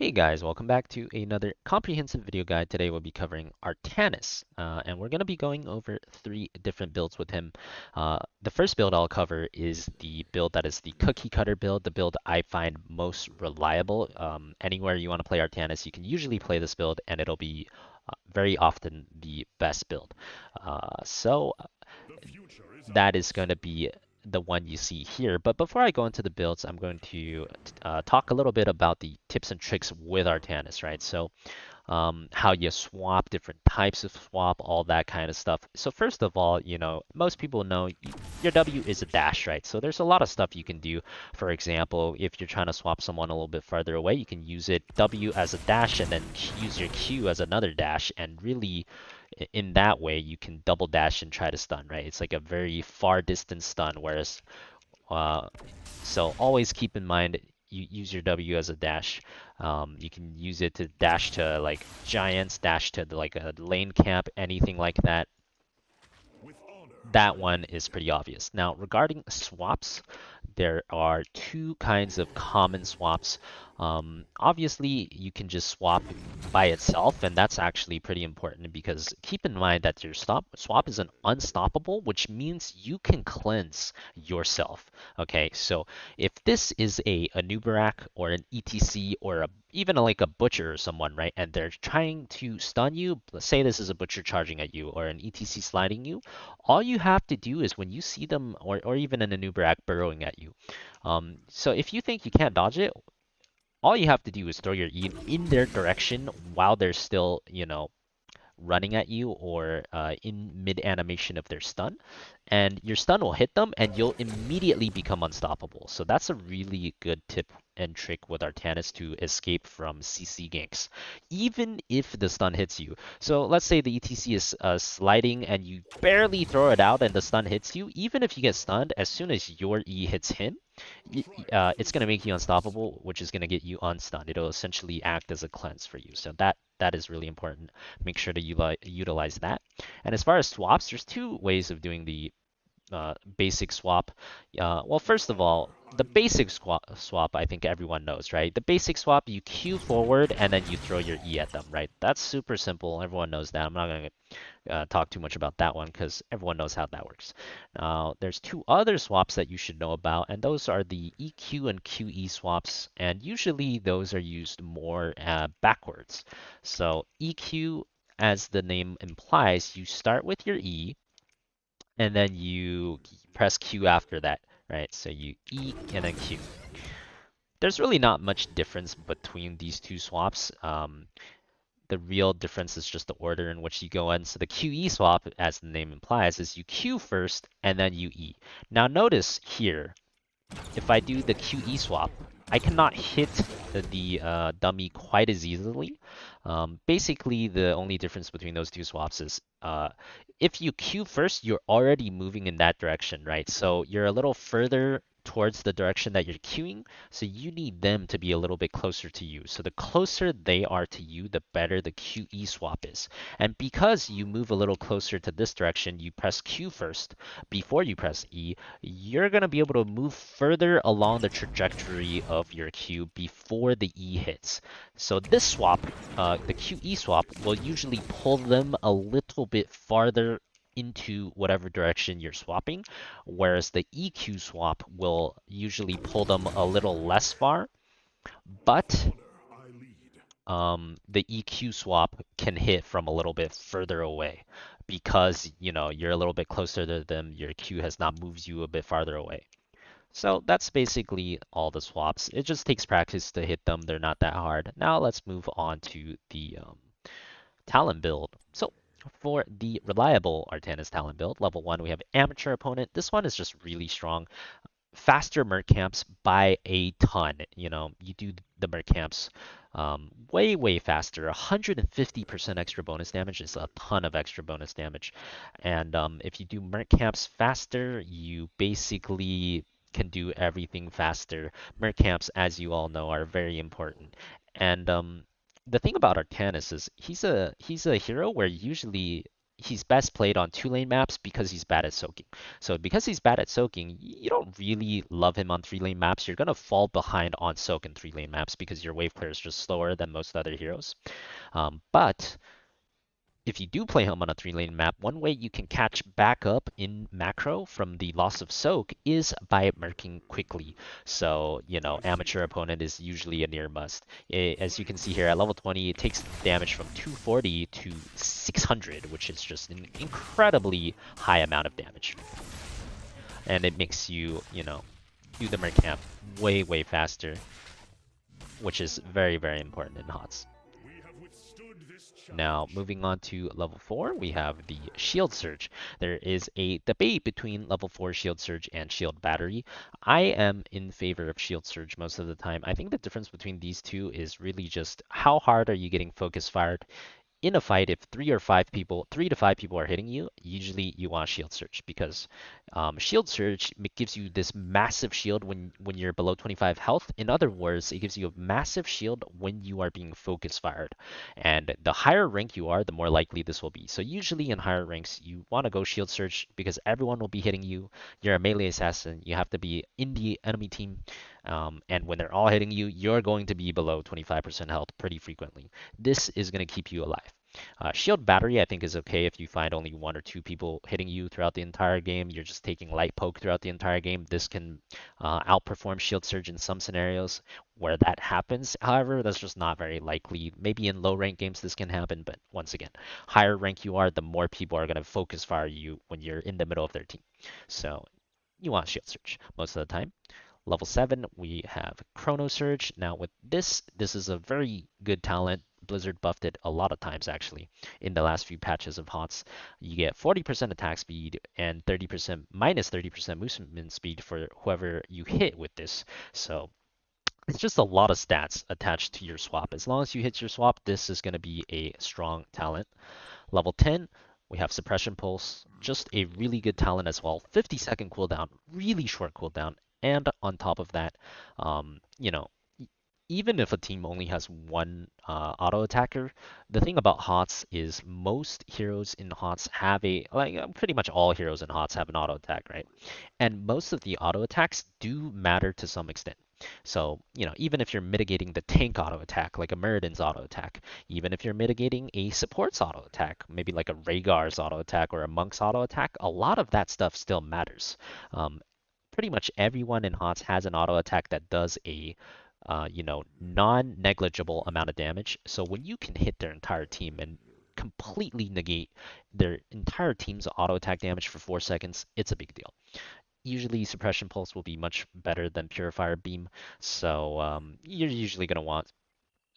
Hey guys, welcome back to another comprehensive video guide. Today we'll be covering Artanis, and we're going to be going over three different builds with him. The first build I'll cover is the build that is the cookie cutter build, the build I find most reliable. Anywhere you want to play Artanis, you can usually play this build, and it'll be very often the best build. So that is going to be the one you see here. But before I go into the builds, I'm going to talk a little bit about the tips and tricks with Artanis, right? So how you swap, different types of swap, all that kind of stuff. So first of all, most people know your W is a dash, right? So there's a lot of stuff you can do. For example, if you're trying to swap someone a little bit farther away, you can use it W as a dash and then use your Q as another dash, and really in that way you can double dash and try to stun, right? It's like a very far distance stun, whereas uh, so always keep in mind you use your W as a dash. You can use it to dash to like giants, dash to like a lane camp, anything like that. That one is pretty obvious. Now, regarding swaps, there are two kinds of common swaps. Obviously, you can just swap by itself, and that's actually pretty important because keep in mind that your swap is an unstoppable, which means you can cleanse yourself. Okay, so if this is a Nubarak or an ETC or even like a butcher or someone, right, and they're trying to stun you, let's say this is a butcher charging at you or an ETC sliding you, all you have to do is when you see them, or even an Anubarak burrowing at you. So if you think you can't dodge it, all you have to do is throw your E in their direction while they're still, running at you or in mid animation of their stun, and your stun will hit them and you'll immediately become unstoppable. So that's a really good tip and trick with Artanis to escape from CC ganks, even if the stun hits you. So let's say the ETC is sliding and you barely throw it out and the stun hits you. Even if you get stunned, as soon as your E hits him, it's going to make you unstoppable, which is going to get you unstunned. It'll essentially act as a cleanse for you. So that is really important. Make sure to utilize that. And as far as swaps, there's two ways of doing the basic swap. Well, first of all, the basic swap, I think everyone knows, right? The basic swap, you Q forward and then you throw your E at them, right? That's super simple. Everyone knows that. I'm not going to talk too much about that one because everyone knows how that works. Now, there's two other swaps that you should know about, and those are the EQ and QE swaps, and usually those are used more backwards. So EQ, as the name implies, you start with your E, and then you press Q after that, right? So you E and then Q. There's really not much difference between these two swaps. The real difference is just the order in which you go in. So the QE swap, as the name implies, is you Q first and then you E. Now notice here, if I do the QE swap, I cannot hit the dummy quite as easily. Basically, the only difference between those two swaps is if you Q first, you're already moving in that direction, right? So you're a little further towards the direction that you're queuing, so you need them to be a little bit closer to you. So the closer they are to you, the better the QE swap is. And because you move a little closer to this direction, you press Q first before you press E, you're going to be able to move further along the trajectory of your Q before the E hits. So this swap, the QE swap, will usually pull them a little bit farther into whatever direction you're swapping, whereas the EQ swap will usually pull them a little less far, but the EQ swap can hit from a little bit further away because you're a little bit closer to them. Your Q has not moved you a bit farther away. So that's basically all the swaps. It just takes practice to hit them. They're not that hard. Now let's move on to the talent build. So for the reliable Artanis talent build, level 1, we have amateur opponent. This one is just really strong. Faster merc camps by a ton. You do the merc camps way faster. 150% extra bonus damage is a ton of extra bonus damage. And if you do merc camps faster, you basically can do everything faster. Merc camps, as you all know, are very important. And the thing about Artanis is he's a hero where usually he's best played on 2 lane maps because he's bad at soaking. So because he's bad at soaking, you don't really love him on 3 lane maps. You're gonna fall behind on soak in 3 lane maps because your wave clear is just slower than most other heroes. But if you do play him on a 3 lane map, one way you can catch back up in macro from the loss of soak is by merking quickly. So, amateur opponent is usually a near must. As you can see here, at level 20, it takes damage from 240 to 600, which is just an incredibly high amount of damage. And it makes you, do the merc camp way, way faster, which is very, very important in HOTS. Now, moving on to level 4, we have the Shield Surge. There is a debate between level 4 Shield Surge and Shield Battery. I am in favor of Shield Surge most of the time. I think the difference between these two is really just how hard are you getting focus fired in a fight. If 3 to 5 people are hitting you, usually you want shield surge because shield surge gives you this massive shield when you're below 25 health. In other words, it gives you a massive shield when you are being focus fired, and the higher rank you are, the more likely this will be. So usually in higher ranks, you want to go shield surge because everyone will be hitting you. You're a melee assassin. You have to be in the enemy team, and when they're all hitting you, you're going to be below 25% health pretty frequently. This is going to keep you alive. Shield Battery, I think, is okay if you find only 1 or 2 people hitting you throughout the entire game. You're just taking light poke throughout the entire game. This can outperform Shield Surge in some scenarios where that happens. However, that's just not very likely. Maybe in low rank games this can happen, but once again, higher rank you are, the more people are going to focus fire you when you're in the middle of their team. So you want Shield Surge most of the time. Level 7, we have Chrono Surge. Now with this is a very good talent. Blizzard buffed it a lot of times actually in the last few patches of HOTS. You get 40% attack speed and 30% minus 30% movement speed for whoever you hit with this. So it's just a lot of stats attached to your swap. As long as you hit your swap, this is going to be a strong talent. Level 10, we have Suppression Pulse, just a really good talent as well. 50-second cooldown, really short cooldown. And on top of that, um, you know, even if a team only has one auto attacker, the thing about HOTS is most heroes in HOTS have pretty much all heroes in HOTS have an auto attack, right? And most of the auto attacks do matter to some extent. So, even if you're mitigating the tank auto attack, like a Meridan's auto attack, even if you're mitigating a support's auto attack, maybe like a Rhaegar's auto attack or a Monk's auto attack, a lot of that stuff still matters. Um, Pretty much everyone in HOTS has an auto attack that does a non-negligible amount of damage. So when you can hit their entire team and completely negate their entire team's auto attack damage for 4 seconds, it's a big deal. Usually Suppression Pulse will be much better than Purifier Beam, so you're usually going to want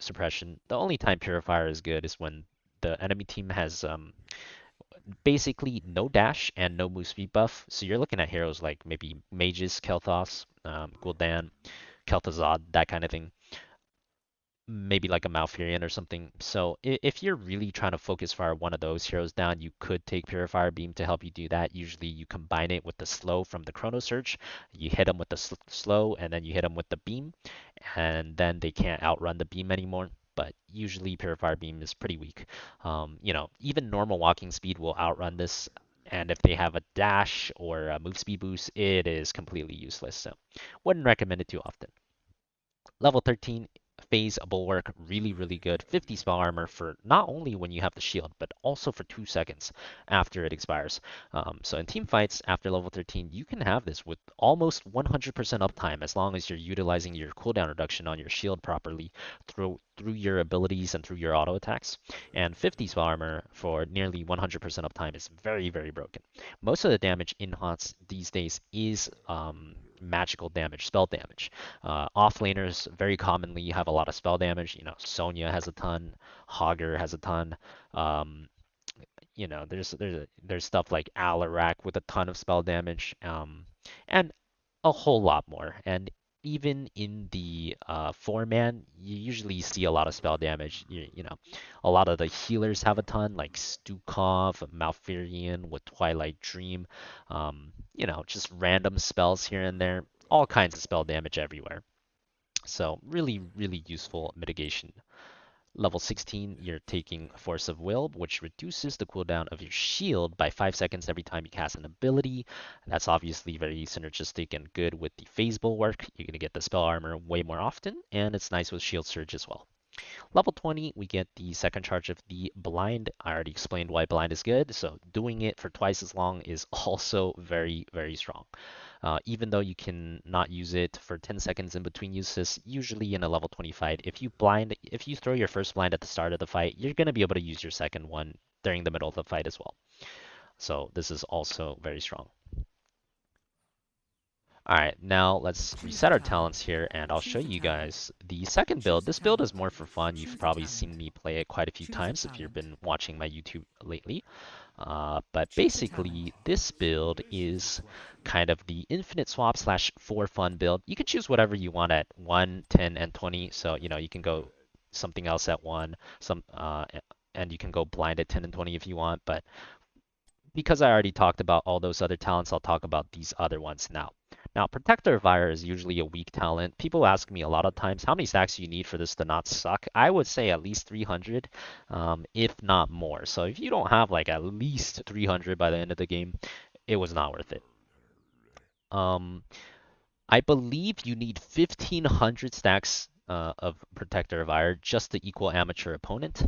Suppression. The only time Purifier is good is when the enemy team has basically no dash and no move speed buff. So you're looking at heroes like maybe Mages, Kel'Thas, Gul'dan, Kel'Thuzad, that kind of thing. Maybe like a Malfurion or something. So if you're really trying to focus fire one of those heroes down, you could take Purifier Beam to help you do that. Usually you combine it with the slow from the Chrono Surge. You hit them with the slow and then you hit them with the beam, and then they can't outrun the beam anymore. But usually Purifier Beam is pretty weak. Even normal walking speed will outrun this. And if they have a dash or a move speed boost, it is completely useless. So wouldn't recommend it too often. Level 13, Phase Bulwark, really, really good. 50 spell armor for not only when you have the shield, but also for 2 seconds after it expires. So in team fights after level 13, you can have this with almost 100% uptime as long as you're utilizing your cooldown reduction on your shield properly through your abilities and through your auto attacks. And 50 spell armor for nearly 100% uptime is very, very broken. Most of the damage in HOTS these days is magical damage, spell damage. Offlaners very commonly have a lot of spell damage. Sonya has a ton, Hogger has a ton. Um, there's stuff like Alarak with a ton of spell damage, and a whole lot more. And even in the 4-man, you usually see a lot of spell damage. A lot of the healers have a ton, like Stukov, Malfurion with Twilight Dream. Just random spells here and there. All kinds of spell damage everywhere. So really, really useful mitigation. Level 16, you're taking Force of Will, which reduces the cooldown of your shield by 5 seconds every time you cast an ability. That's obviously very synergistic and good with the phase bulwark. You're going to get the spell armor way more often, and it's nice with shield surge as well. Level 20, we get the second charge of the blind. I already explained why blind is good, so doing it for twice as long is also very, very strong. Even though you can not use it for 10 seconds in between uses, usually in a level 20 fight, if you throw your first blind at the start of the fight, you're going to be able to use your second one during the middle of the fight as well. So this is also very strong. Alright, now let's reset our talents here and I'll show you guys the second build. This build is more for fun. You've probably seen me play it quite a few times if you've been watching my YouTube lately. But basically, this build is kind of the infinite swap slash for fun build. You can choose whatever you want at 1, 10, and 20. So, you can go something else at 1, and you can go blind at 10 and 20 if you want. But because I already talked about all those other talents, I'll talk about these other ones now. Now, Protector of Fire is usually a weak talent. People ask me a lot of times, how many stacks do you need for this to not suck? I would say at least 300, if not more. So if you don't have like at least 300 by the end of the game, it was not worth it. I believe you need 1,500 stacks of Protector of Fire just to equal amateur opponent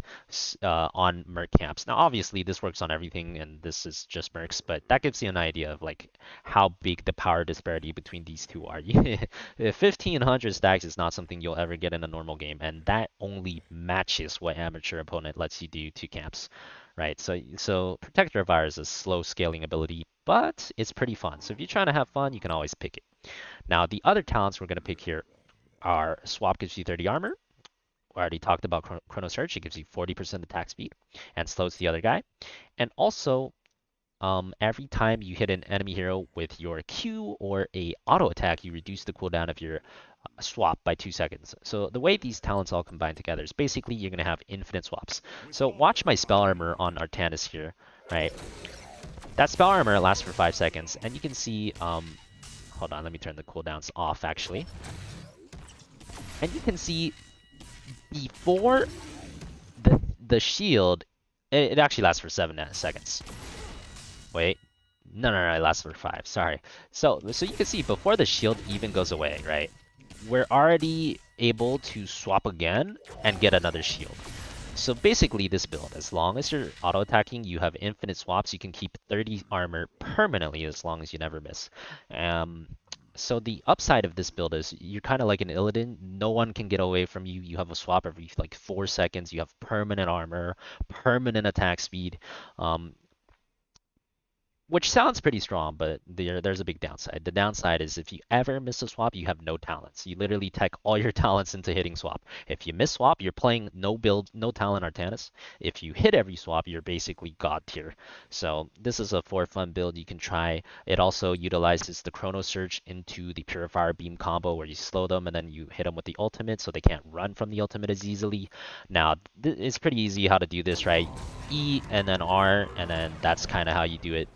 on Merc camps. Now, obviously, this works on everything, and this is just Mercs, but that gives you an idea of like how big the power disparity between these two are. 1,500 stacks is not something you'll ever get in a normal game, and that only matches what amateur opponent lets you do to camps, right? So Protector of Fire is a slow scaling ability, but it's pretty fun. So if you're trying to have fun, you can always pick it. Now, the other talents we're going to pick here are Swap gives you 30 armor. We already talked about Chrono Surge. It gives you 40% attack speed and slows the other guy. And also, every time you hit an enemy hero with your Q or a auto attack, you reduce the cooldown of your swap by 2 seconds. So the way these talents all combine together is basically you're going to have infinite swaps. So watch my spell armor on Artanis here, right? That spell armor lasts for 5 seconds, and you can see, hold on, let me turn the cooldowns off actually. And you can see before the shield, it actually lasts for 7 seconds. Wait, no, it lasts for 5. Sorry. So you can see before the shield even goes away, right? We're already able to swap again and get another shield. So basically, this build, as long as you're auto attacking, you have infinite swaps. You can keep 30 armor permanently as long as you never miss. So the upside of this build is you're kind of like an Illidan. No one can get away from you. You have a swap every like 4 seconds. You have permanent armor, permanent attack speed. Which sounds pretty strong, but there's a big downside. The downside is if you ever miss a swap, you have no talents. You literally tech all your talents into hitting swap. If you miss swap, you're playing no build, no talent Artanis. If you hit every swap, you're basically god tier. So this is a for fun build you can try. It also utilizes the Chrono Surge into the Purifier Beam combo where you slow them and then you hit them with the ultimate so they can't run from the ultimate as easily. Now, it's pretty easy how to do this, right? E and then R, and then that's kind of how you do it.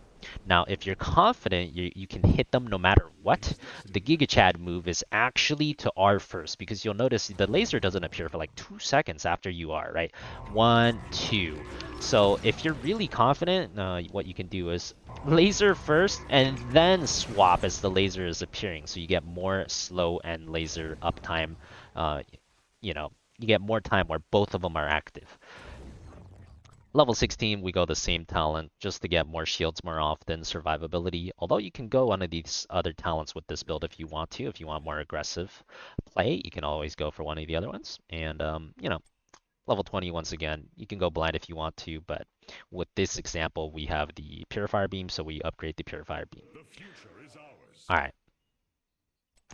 Now, if you're confident you can hit them no matter what, the Giga Chad move is actually to R first, because you'll notice the laser doesn't appear for like 2 seconds after you are, right? 1, 2. So if you're really confident, what you can do is laser first and then swap as the laser is appearing, so you get more slow and laser uptime. You get more time where both of them are active. Level 16, we go the same talent just to get more shields more often, survivability. Although you can go one of these other talents with this build if you want to. If you want more aggressive play, you can always go for one of the other ones. And, level 20, once again, you can go blind if you want to, but with this example, we have the Purifier Beam, so we upgrade the Purifier Beam. Alright.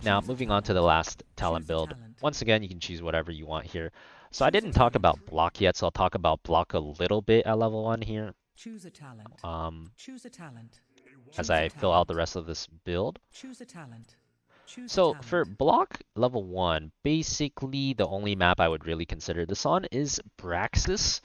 Now, moving on to the last talent build. Once again, you can choose whatever you want here. So I didn't talk about block yet, so I'll talk about block a little bit at level 1 here. Choose a talent. Choose a talent. As I fill out the rest of this build. Choose a talent. So for block level 1, basically the only map I would really consider this on is Braxis,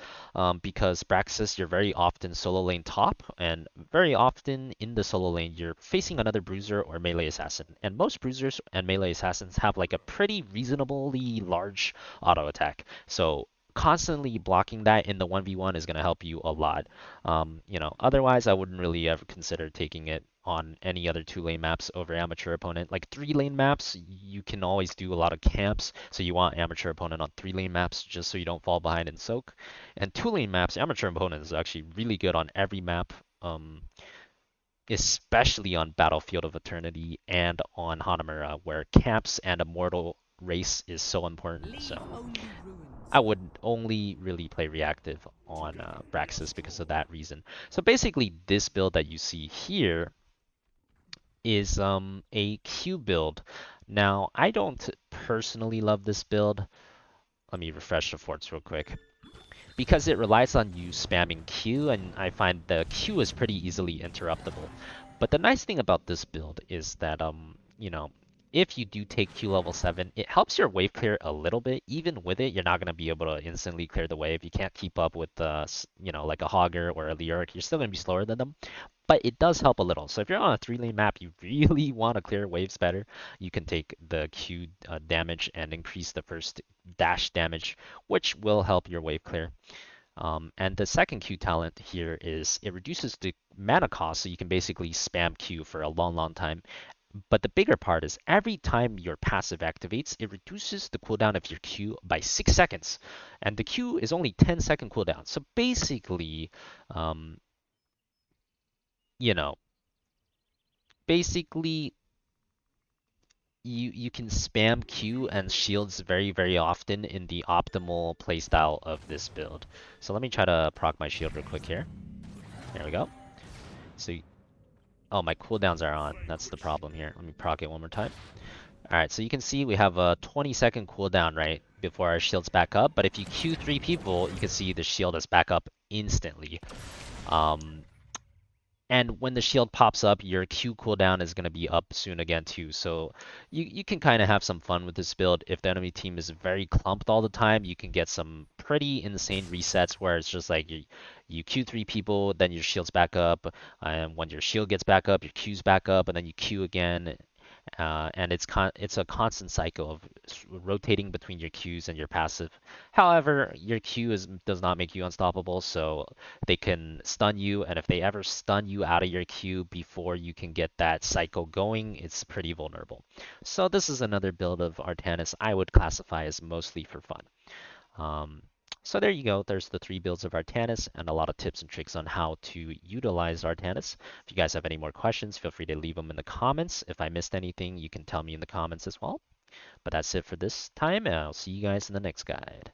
because Braxis you're very often solo lane top, and very often in the solo lane you're facing another bruiser or melee assassin, and most bruisers and melee assassins have like a pretty reasonably large auto attack. So constantly blocking that in the 1v1 is going to help you a lot. Otherwise, I wouldn't really ever consider taking it on any other 2-lane maps over amateur opponent. Like 3-lane maps, you can always do a lot of camps, so you want amateur opponent on 3-lane maps just so you don't fall behind in soak. And 2-lane maps, amateur opponent is actually really good on every map. Especially on Battlefield of Eternity and on Hanamura, where camps and Immortal race is so important. Leave So only ruins. I would only really play reactive on Braxis because of that reason. So basically, this build that you see here is a Q build. Now, I don't personally love this build. Let me refresh the forts real quick. Because it relies on you spamming Q, and I find the Q is pretty easily interruptible. But the nice thing about this build is that, if you do take Q level 7, it helps your wave clear a little bit. Even with it, you're not going to be able to instantly clear the wave. You can't keep up with, like a Hogger or a Leoric. You're still going to be slower than them. But it does help a little. So if you're on a 3-lane map, you really want to clear waves better, you can take the Q damage and increase the first dash damage, which will help your wave clear. And the second Q talent here is it reduces the mana cost, so you can basically spam Q for a long, long time. But the bigger part is every time your passive activates, it reduces the cooldown of your Q by 6 seconds. And the Q is only 10-second cooldown. So basically, um, you know, basically you can spam Q and shields very, very often in the optimal playstyle of this build. So let me try to proc my shield real quick here. There we go. So, oh, my cooldowns are on. That's the problem here. Let me proc it one more time. Alright, so you can see we have a 20-second cooldown, right, before our shield's back up. But if you Q 3 people, you can see the shield is back up instantly. Um, And when the shield pops up, your Q cooldown is going to be up soon again too. So you can kind of have some fun with this build. If the enemy team is very clumped all the time, you can get some pretty insane resets where it's just like you Q3 people, then your shield's back up, and when your shield gets back up, your Q's back up, and then you Q again. And it's a constant cycle of rotating between your Qs and your passive. However, your does not make you unstoppable, so they can stun you, and if they ever stun you out of your Q before you can get that cycle going, it's pretty vulnerable. So this is another build of Artanis I would classify as mostly for fun. Um, so there you go. There's the 3 builds of Artanis and a lot of tips and tricks on how to utilize Artanis. If you guys have any more questions, feel free to leave them in the comments. If I missed anything, you can tell me in the comments as well. But that's it for this time, and I'll see you guys in the next guide.